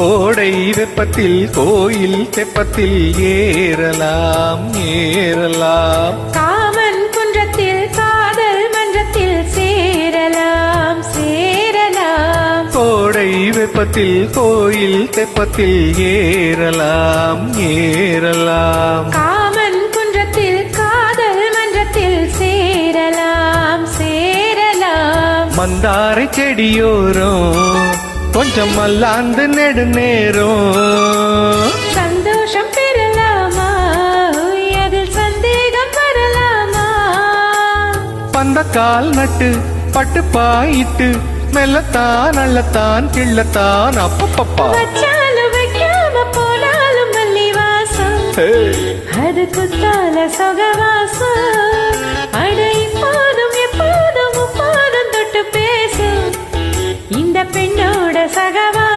கோடை வெப்பத்தில் கோயில் தெப்பத்தில் ஏறலாம் ஏறலாம். காமன் குன்றத்தில் காதல் மன்றத்தில் சேரலாம் சேரலாம். கோடை வெப்பத்தில் கோயில் தெப்பத்தில் ஏறலாம் ஏறலாம். காமன் குன்றத்தில் காதல் மன்றத்தில் சேரலாம் சேரலாம். மந்தாரை செடியோரம் கொஞ்சம் மல்லாந்து நெடுநேரம் சந்தோஷம் பெறலாமா, அதில் சந்தேகம் வரலாமா? பந்தக்கால் நட்டு பட்டு பாயிட்டு மெல்லத்தான் அள்ளத்தான் கிள்ளத்தான் அப்பப்பப்பா. வச்சாலும் வைக்காம போனாலும் மல்லி வாசம், அது குத்தால சொகவாசம். அட இப்போதும் எப்போதும் முப்போதும் தொட்டு பேசும் இந்த பெண்ணோட சகவா